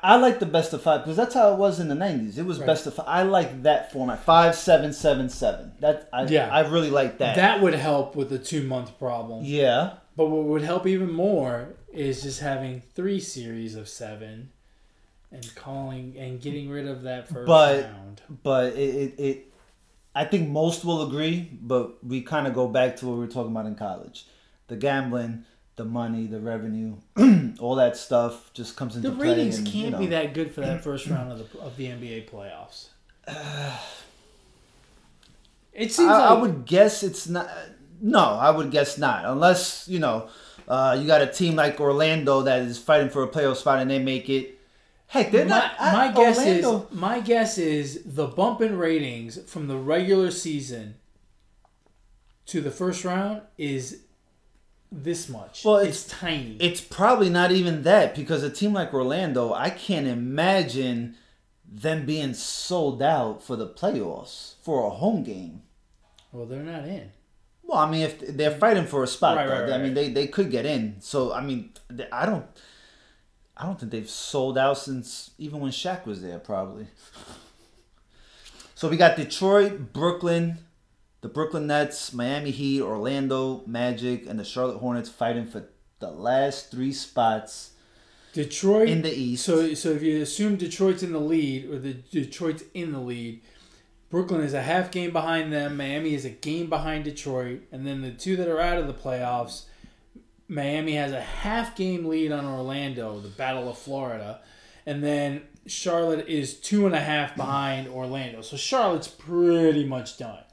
I like the best of 5 because that's how it was in the 90s. It was best of 5. I like that format. 5, 7, 7, 7. I really like that. That would help with the 2-month problem. Yeah. But what would help even more is just having 3 series of 7 and getting rid of that first round. But I think most will agree, but we kind of go back to what we were talking about in college. The gambling, the money, the revenue, all that stuff just comes into play. The ratings can't be that good for that first round of the NBA playoffs. It seems I would guess it's not. No, I would guess not. Unless, you got a team like Orlando that is fighting for a playoff spot and they make it. Heck, they're not. My guess is the bump in ratings from the regular season to the first round is this much. Well, it's tiny. It's probably not even that because a team like Orlando, I can't imagine them being sold out for the playoffs for a home game. Well, they're not in. Well, I mean, if they're fighting for a spot, right. I mean, they could get in. So, I mean, I don't think they've sold out since even when Shaq was there, probably. So we got Detroit, Brooklyn, the Brooklyn Nets, Miami Heat, Orlando Magic, and the Charlotte Hornets fighting for the last 3 spots. Detroit in the East. So if you assume Detroit's in the lead, or Detroit's in the lead, Brooklyn is a half game behind them. Miami is a game behind Detroit, and then the 2 that are out of the playoffs. Miami has a half game lead on Orlando, the Battle of Florida, and then Charlotte is 2.5 behind Orlando. So Charlotte's pretty much done.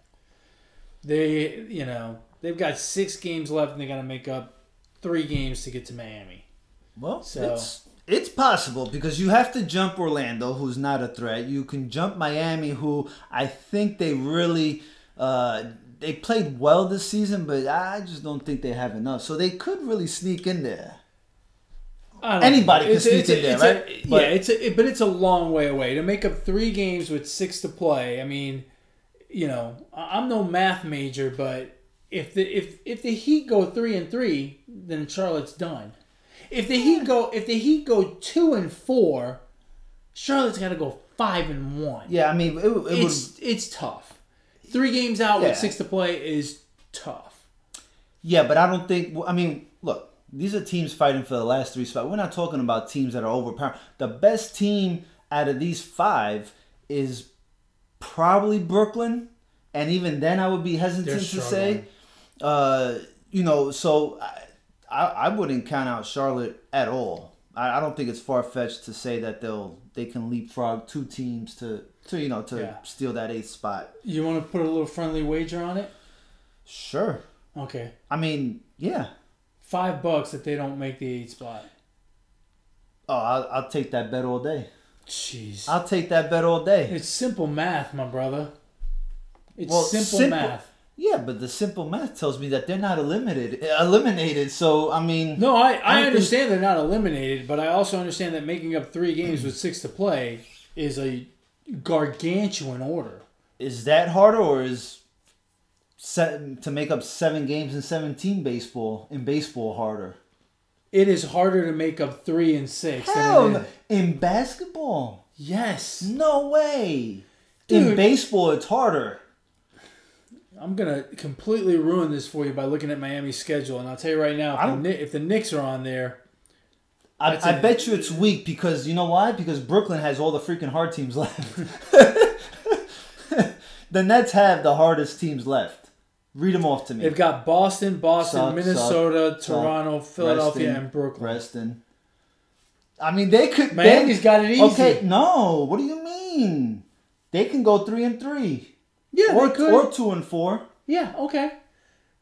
They've got 6 games left, and they got to make up 3 games to get to Miami. Well, so it's possible because you have to jump Orlando, who's not a threat. You can jump Miami, who I think they really they played well this season, but I just don't think they have enough. So they could really sneak in there. Anybody can sneak in there, right? But it's a long way away to make up 3 games with 6 to play. I mean, I'm no math major, but if the Heat go 3-3, then Charlotte's done. If the Heat go 2-4, Charlotte's got to go 5-1. Yeah, I mean it's tough. 3 games out with 6 to play is tough. Yeah, but I don't think. I mean, look, these are teams fighting for the last 3 spots. We're not talking about teams that are overpowered. The best team out of these 5 is probably Brooklyn, and even then, I would be hesitant to say. So I wouldn't count out Charlotte at all. I don't think it's far fetched to say that they can leapfrog 2 teams to steal that 8th spot. You want to put a little friendly wager on it? Sure. Okay. I mean, yeah. $5 if they don't make the 8th spot. Oh, I'll take that bet all day. Jeez. I'll take that bet all day. It's simple math, my brother. It's simple math. Yeah, but the simple math tells me that they're not eliminated. So, I mean... No, I understand they're not eliminated, but I also understand that making up 3 games with 6 to play is a gargantuan order. Is that harder, or is to make up 7 games in 17 baseball harder? It is harder to make up 3 and 6. Hell, in basketball? Yes. No way. Dude, in baseball, it's harder. I'm going to completely ruin this for you by looking at Miami's schedule. And I'll tell you right now, if the Knicks are on there... I bet you it's weak because, you know why? Because Brooklyn has all the freaking hard teams left. The Nets have the hardest teams left. Read them off to me. They've got Boston, Minnesota, Toronto, Philadelphia, and Brooklyn. I mean, they could... Miami's got it easy. Okay, no. What do you mean? They can go 3-3. Yeah, or they could. Or 2-4. Yeah, okay.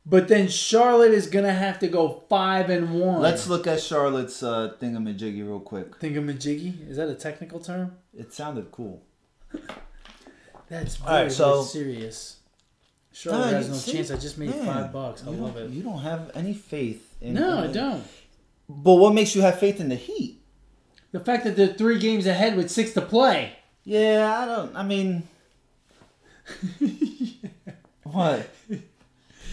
But then Charlotte is gonna have to go 5-1. Let's look at Charlotte's thingamajiggy real quick. Thingamajiggy? Is that a technical term? It sounded cool. That's very, very serious. Charlotte has no chance. I just made $5. I love it. You don't have any faith in I don't. But what makes you have faith in the Heat? The fact that they're 3 games ahead with 6 to play. Yeah, I mean... What?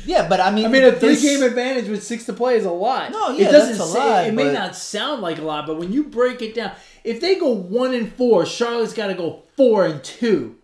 Yeah, but I mean... a 3-game advantage with 6 to play is a lot. No, yeah, that's a lot. It may not sound like a lot, but when you break it down... If they go 1-4, Charlotte's got to go 4-2.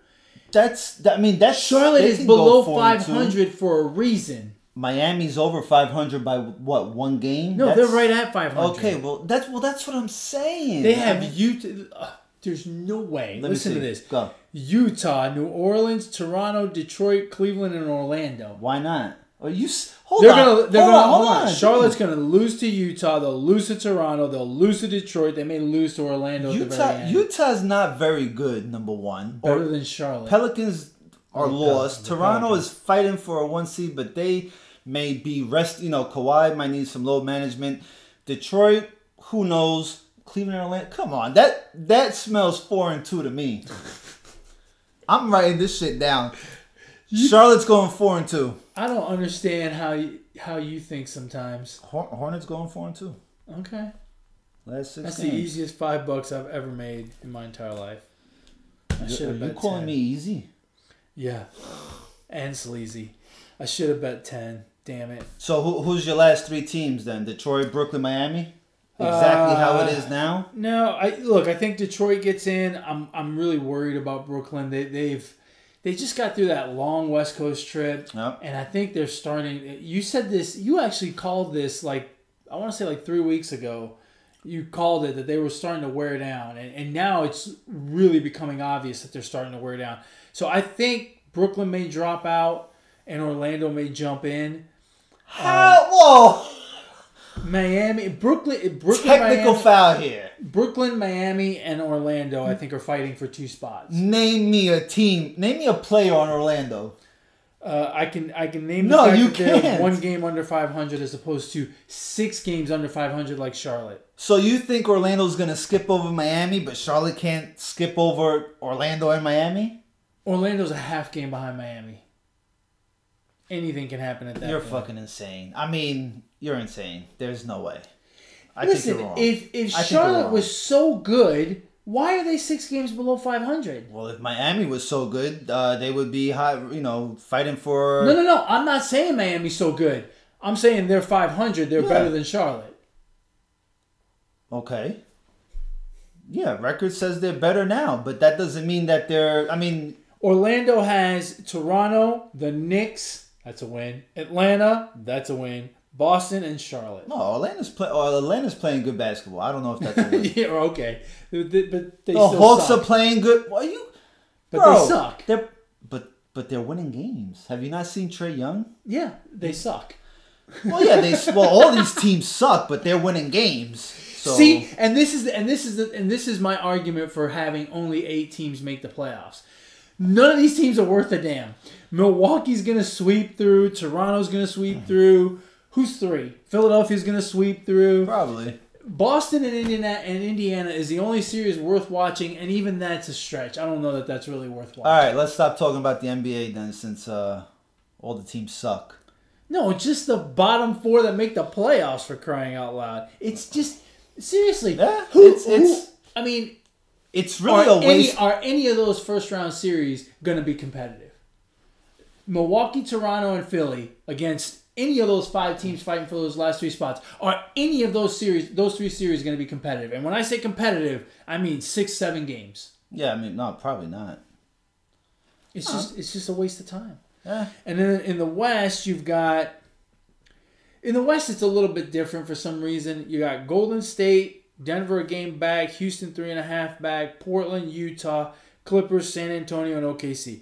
Charlotte is below 500 for a reason. Miami's over 500 by what, 1 game? No, they're right at 500. Okay, that's what I'm saying. They have Utah. There's no way. Listen to this. Go. Utah, New Orleans, Toronto, Detroit, Cleveland, and Orlando. Why not? Hold on. Charlotte's going to lose to Utah. They'll lose to Toronto. They'll lose to Detroit. They may lose to Orlando at the very end. Utah's not very good, number one. Better than Charlotte. Pelicans are lost. Toronto is fighting for a 1 seed, but they may be Kawhi might need some load management. Detroit, who knows? Cleveland, Orlando. Come on. That smells 4-2 to me. I'm writing this shit down. Charlotte's going 4-2. I don't understand how you think sometimes. Hornets going 4-2. Okay. Last 6 That's games. the easiest $5 I've ever made in my entire life. I should have bet 10. You calling me easy? Yeah. And sleazy. I should have bet 10. Damn it. So who's your last 3 teams then? Detroit, Brooklyn, Miami? Exactly how it is now? No, I think Detroit gets in. I'm really worried about Brooklyn. They just got through that long West Coast trip, and I think they're starting. You said this. You actually called this I want to say 3 weeks ago. You called it that they were starting to wear down, and now it's really becoming obvious that they're starting to wear down. So I think Brooklyn may drop out, and Orlando may jump in. Whoa! Miami, Brooklyn, Technical Miami, foul here. Brooklyn, Miami, and Orlando, I think, are fighting for 2 spots. Name me a team. Name me a player on Orlando. I can name. No, the you fact that they're can't. 1 game under 500 as opposed to 6 games under 500 like Charlotte. So you think Orlando's gonna skip over Miami, but Charlotte can't skip over Orlando and Miami? Orlando's a half game behind Miami. Anything can happen at that You're point. fucking insane. I mean, you're insane. There's no way. I Listen, think you're wrong. if Charlotte was so good, why are they 6 games below 500? Well, if Miami was so good, they would be high, fighting for... No. I'm not saying Miami's so good. I'm saying they're 500. They're better than Charlotte. Okay. Yeah, record says they're better now, but that doesn't mean that they're... Orlando has Toronto, the Knicks... That's a win. Atlanta, that's a win. Boston and Charlotte. No, Atlanta's playing good basketball. I don't know if that's a win. Yeah, okay. But they the still Hawks suck. are playing good. What are you? But Bro, they suck. But they're winning games. Have you not seen Trae Young? Yeah, they suck. Well, yeah, all these teams suck, but they're winning games. So. See, and this is my argument for having only 8 teams make the playoffs. None of these teams are worth a damn. Milwaukee's going to sweep through. Toronto's going to sweep through. Who's 3? Philadelphia's going to sweep through. Probably. Boston and Indiana is the only series worth watching, and even that's a stretch. I don't know that that's really worth watching. All right, let's stop talking about the NBA then, since all the teams suck. No, just the bottom 4 that make the playoffs, for crying out loud. It's just... Seriously. Yeah, I mean... It's really a waste. Are any of those first-round series going to be competitive? Milwaukee, Toronto, and Philly against any of those 5 teams fighting for those last 3 spots. Are any of those 3 series going to be competitive? And when I say competitive, I mean 6-7 games. Yeah, no, probably not. It's just a waste of time. Yeah. And then in the West, you've got... In the West, it's a little bit different for some reason. You got Golden State... Denver a game back, Houston 3.5 back, Portland, Utah, Clippers, San Antonio, and OKC.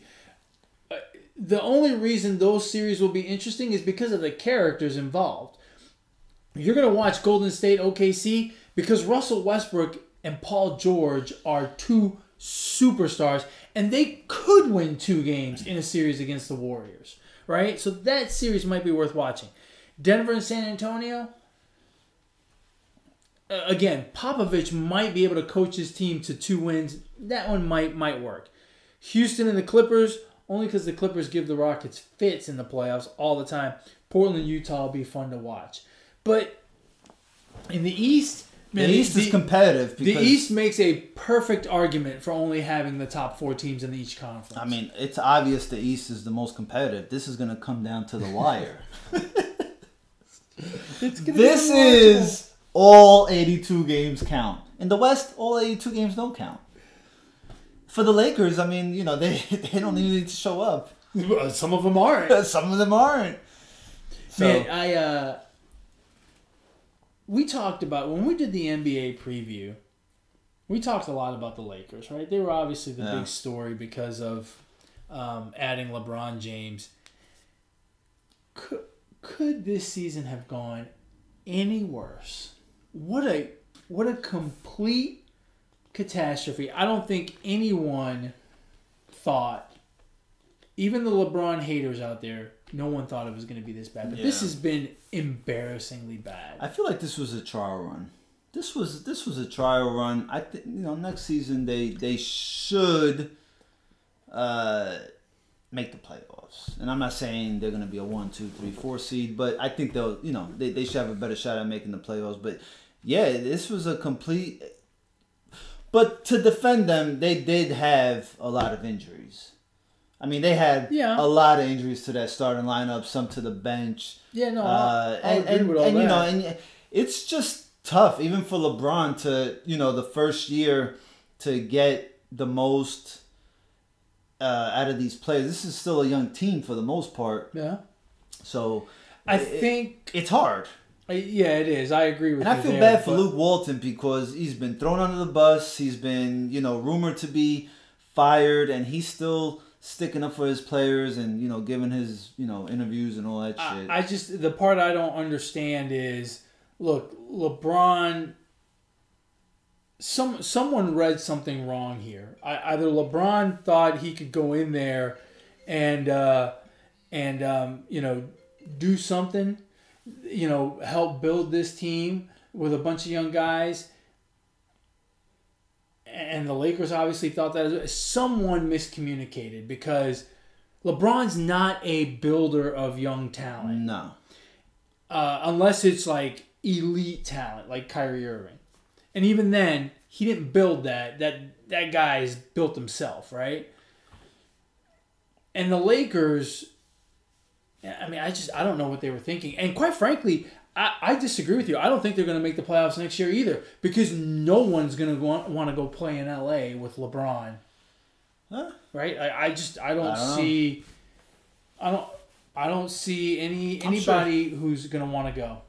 The only reason those series will be interesting is because of the characters involved. You're going to watch Golden State, OKC, because Russell Westbrook and Paul George are 2 superstars, and they could win 2 games in a series against the Warriors. right? So that series might be worth watching. Denver and San Antonio. Again, Popovich might be able to coach his team to 2 wins. That one might work. Houston and the Clippers, only because the Clippers give the Rockets fits in the playoffs all the time. Portland, Utah will be fun to watch. But in the East... Man, the East is competitive. The East makes a perfect argument for only having the top 4 teams in each conference. I mean, it's obvious the East is the most competitive. This is going to come down to the wire. This is all 82 games count. In the West, all 82 games don't count. For the Lakers, I mean, you know, they don't even need to show up. Some of them aren't. Some of them aren't. So, man, we talked about, when we did the NBA preview, we talked a lot about the Lakers, right? They were obviously the big story because of adding LeBron James. Could this season have gone any worse? What a complete catastrophe. I don't think anyone thought, even the LeBron haters out there, no one thought it was going to be this bad. But this has been embarrassingly bad. I feel like this was a trial run. This was a trial run. I think, you know, next season they should make the playoffs. And I'm not saying they're going to be a 1, 2, 3, 4 seed, but I think they'll, you know, they should have a better shot at making the playoffs. But yeah, this was a complete. But to defend them, they did have a lot of injuries. I mean, they had a lot of injuries to that starting lineup, some to the bench. Yeah, no, I agree with all that. You know, and it's just tough, even for LeBron to, you know, the first year to get the most out of these players. This is still a young team for the most part. Yeah. So I think it's hard. Yeah, it is. I agree with you. And I feel bad for Luke Walton because he's been thrown under the bus. He's been, you know, rumored to be fired, and he's still sticking up for his players and, you know, giving his, you know, interviews and all that shit. I just, the part I don't understand is, look, LeBron, someone read something wrong here. Either LeBron thought he could go in there and you know, do something, you know, help build this team with a bunch of young guys. And the Lakers obviously thought that someone miscommunicated because LeBron's not a builder of young talent. No. Unless it's like elite talent, like Kyrie Irving. And even then, he didn't build that. That guy's built himself, right? And the Lakers, I mean, I don't know what they were thinking. And quite frankly, I disagree with you. I don't think they're going to make the playoffs next year either because no one's going to want to go play in LA with LeBron. Huh? Right? I don't see anybody who's going to want to go.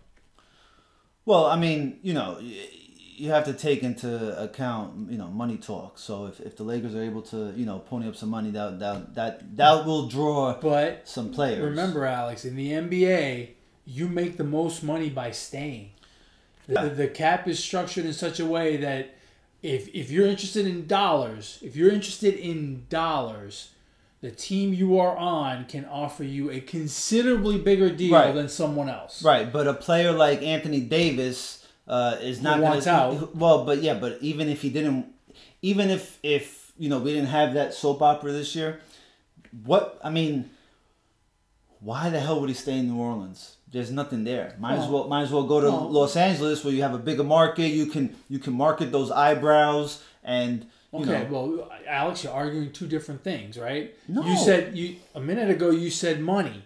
Well, I mean, you know, you have to take into account, you know, money talk. So if the Lakers are able to, you know, pony up some money, that will draw some players. Remember, Alex, in the NBA, you make the most money by staying. The cap is structured in such a way that if you're interested in dollars, the team you are on can offer you a considerably bigger deal than someone else. Right, but a player like Anthony Davis is not going to out. Well, but even if he didn't, even if you know we didn't have that soap opera this year, why the hell would he stay in New Orleans? There's nothing there. Might as well go to Los Angeles where you have a bigger market. You can market those eyebrows and. Well, Alex, you're arguing two different things, right? No. You said a minute ago. You said money.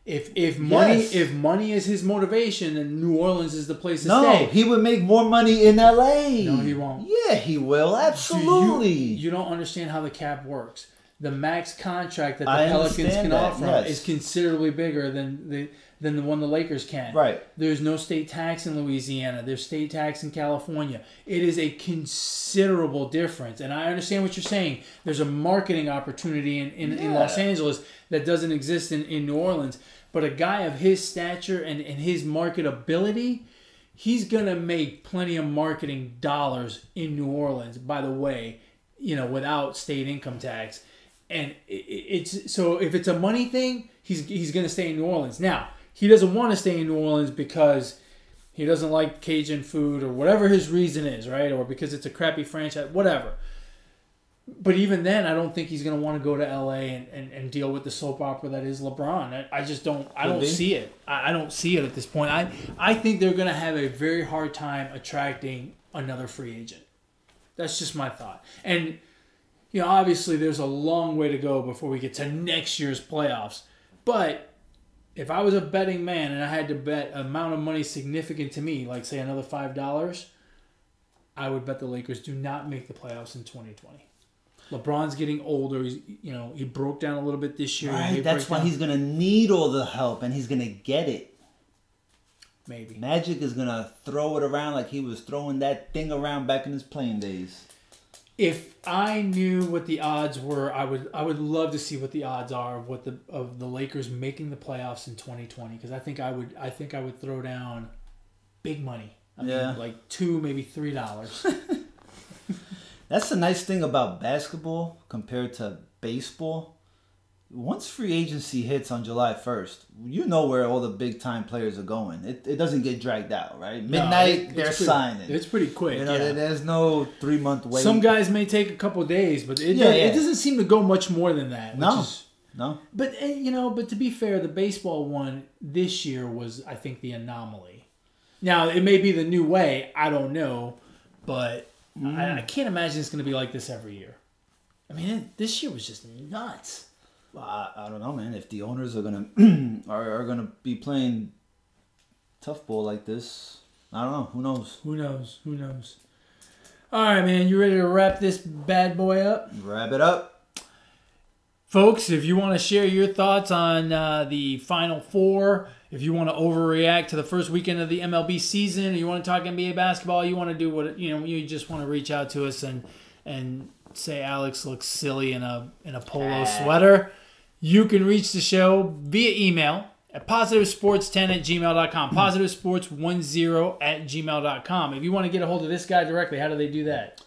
If money is his motivation, then New Orleans is the place to stay. No, he would make more money in L.A. No, he won't. Yeah, he will. Absolutely. You don't understand how the cap works. The max contract that the Pelicans can offer is considerably bigger than the one the Lakers can. Right. There's no state tax in Louisiana. There's state tax in California. It is a considerable difference. And I understand what you're saying. There's a marketing opportunity in Los Angeles that doesn't exist in New Orleans. But a guy of his stature and his marketability, he's going to make plenty of marketing dollars in New Orleans, by the way, you know, without state income tax. And it's so if it's a money thing, he's going to stay in New Orleans. Now, he doesn't want to stay in New Orleans because he doesn't like Cajun food or whatever his reason is, right? Or because it's a crappy franchise, whatever. But even then, I don't think he's going to want to go to L.A. and deal with the soap opera that is LeBron. I just don't. I don't see it. I don't see it at this point. I think they're going to have a very hard time attracting another free agent. That's just my thought. And obviously, there's a long way to go before we get to next year's playoffs. But if I was a betting man and I had to bet an amount of money significant to me, like say another $5, I would bet the Lakers do not make the playoffs in 2020. LeBron's getting older. He broke down a little bit this year. Right, that's why he's gonna need all the help, and he's gonna get it. Maybe Magic is gonna throw it around like he was throwing that thing around back in his playing days. If I knew what the odds were, I would love to see what the odds are of the Lakers making the playoffs in 2020, because I think I would throw down big money. I mean, like $2, maybe $3. That's the nice thing about basketball compared to baseball. Once free agency hits on July 1st, you know where all the big time players are going. It doesn't get dragged out, right? Midnight, they're signing. It's pretty quick. There's no 3-month wait. Some guys may take a couple of days, but it doesn't seem to go much more than that. No. But but to be fair, the baseball one this year was, I think, the anomaly. Now it may be the new way. I don't know, but I can't imagine it's going to be like this every year. I mean, this year was just nuts. Well, I don't know, man. If the owners are gonna are gonna be playing tough ball like this, I don't know. Who knows? All right, man. You ready to wrap this bad boy up? Wrap it up, folks. If you want to share your thoughts on the Final Four, if you want to overreact to the first weekend of the MLB season, or you want to talk NBA basketball, you want to do what you just want to reach out to us and say Alex looks silly in a polo sweater. You can reach the show via email at positivesports10@gmail.com. Positivesports10@gmail.com. If you want to get a hold of this guy directly, how do they do that?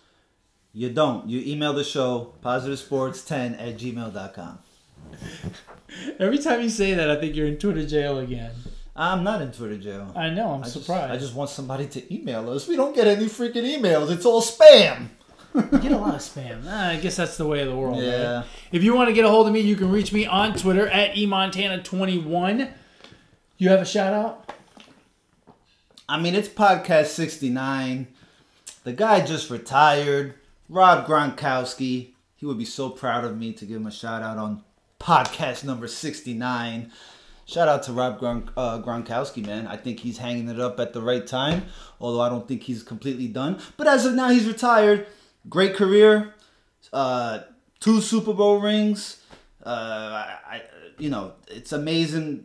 You don't. You email the show, positivesports10@gmail.com. Every time you say that, I think you're in Twitter jail again. I'm not in Twitter jail. I know. I'm surprised. I just want somebody to email us. We don't get any freaking emails. It's all spam. You get a lot of spam. I guess that's the way of the world. Yeah. Right? If you want to get a hold of me, you can reach me on Twitter at eMontana21. You have a shout out? I mean, it's podcast 69. The guy just retired. Rob Gronkowski. He would be so proud of me to give him a shout out on podcast number 69. Shout out to Rob Gronkowski, man. I think he's hanging it up at the right time, although I don't think he's completely done. But as of now, he's retired. Great career. 2 Super Bowl rings. It's amazing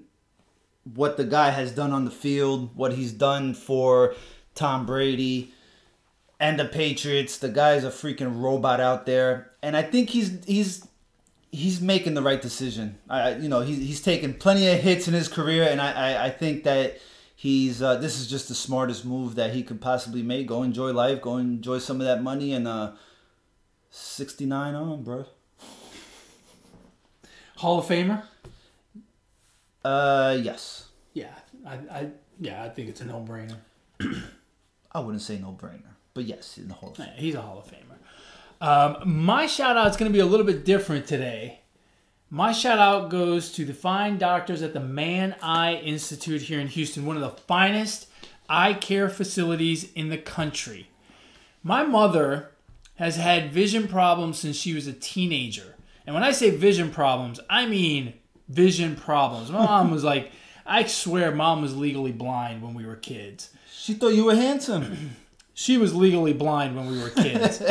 what the guy has done on the field, what he's done for Tom Brady and the Patriots. The guy's a freaking robot out there, and I think he's making the right decision. He's taken plenty of hits in his career, and I think that this is just the smartest move that he could possibly make. Go enjoy life, go enjoy some of that money, and 69 on, bro. Hall of Famer? Yes. Yeah, I think it's a no-brainer. I wouldn't say no-brainer, but yes, in the Hall of Fame. Yeah, he's a Hall of Famer. My shout-out is going to be a little bit different today. My shout-out goes to the fine doctors at the Man Eye Institute here in Houston, one of the finest eye care facilities in the country. My mother has had vision problems since she was a teenager. And when I say vision problems, I mean vision problems. My mom was like, I swear Mom was legally blind when we were kids. She thought you were handsome. She was legally blind when we were kids.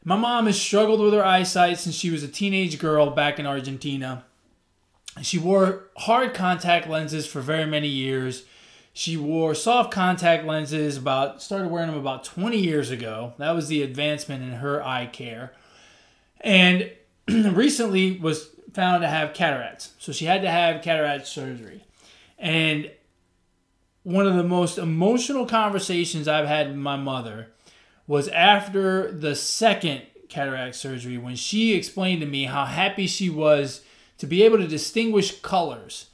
My mom has struggled with her eyesight since she was a teenage girl back in Argentina. She wore hard contact lenses for very many years. She wore soft contact lenses started wearing them about 20 years ago. That was the advancement in her eye care. And recently was found to have cataracts. So she had to have cataract surgery. And one of the most emotional conversations I've had with my mother was after the second cataract surgery when she explained to me how happy she was to be able to distinguish colors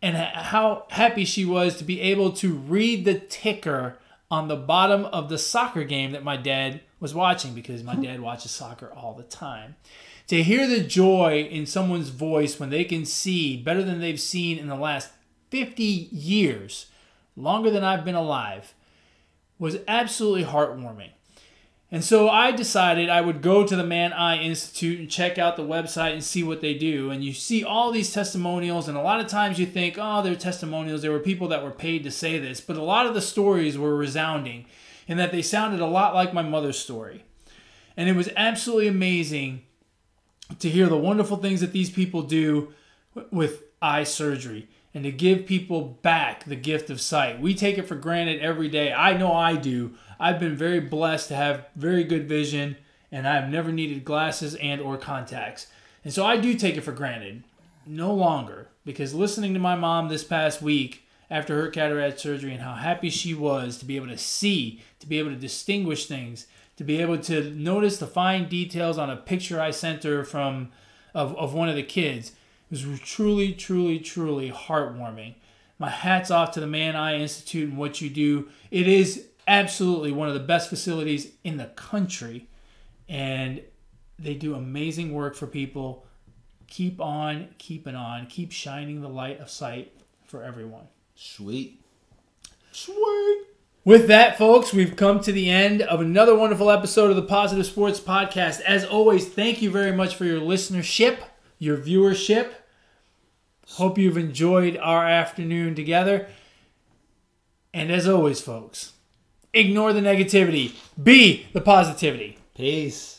and how happy she was to be able to read the ticker on the bottom of the soccer game that my dad was watching, because my dad watches soccer all the time. To hear the joy in someone's voice when they can see better than they've seen in the last 50 years, longer than I've been alive, was absolutely heartwarming. And so I decided I would go to the Man Eye Institute and check out the website and see what they do. And you see all these testimonials, and a lot of times you think, oh, they're testimonials. There were people that were paid to say this. But a lot of the stories were resounding in that they sounded a lot like my mother's story. And it was absolutely amazing to hear the wonderful things that these people do with eye surgery and to give people back the gift of sight. We take it for granted every day. I know I do. I've been very blessed to have very good vision, and I've never needed glasses and or contacts. And so I do take it for granted. No longer. Because listening to my mom this past week after her cataract surgery and how happy she was to be able to see, to be able to distinguish things, to be able to notice the fine details on a picture I sent her of one of the kids, it was truly, truly, truly heartwarming. My hat's off to the Man Eye Institute and what you do. It is absolutely one of the best facilities in the country, and they do amazing work for people. Keep on keeping on. Keep shining the light of sight for everyone. Sweet. With that, folks, we've come to the end of another wonderful episode of the Positive Sports Podcast. As always, thank you very much for your listenership, your viewership. Hope you've enjoyed our afternoon together. And as always, folks, ignore the negativity. Be the positivity. Peace.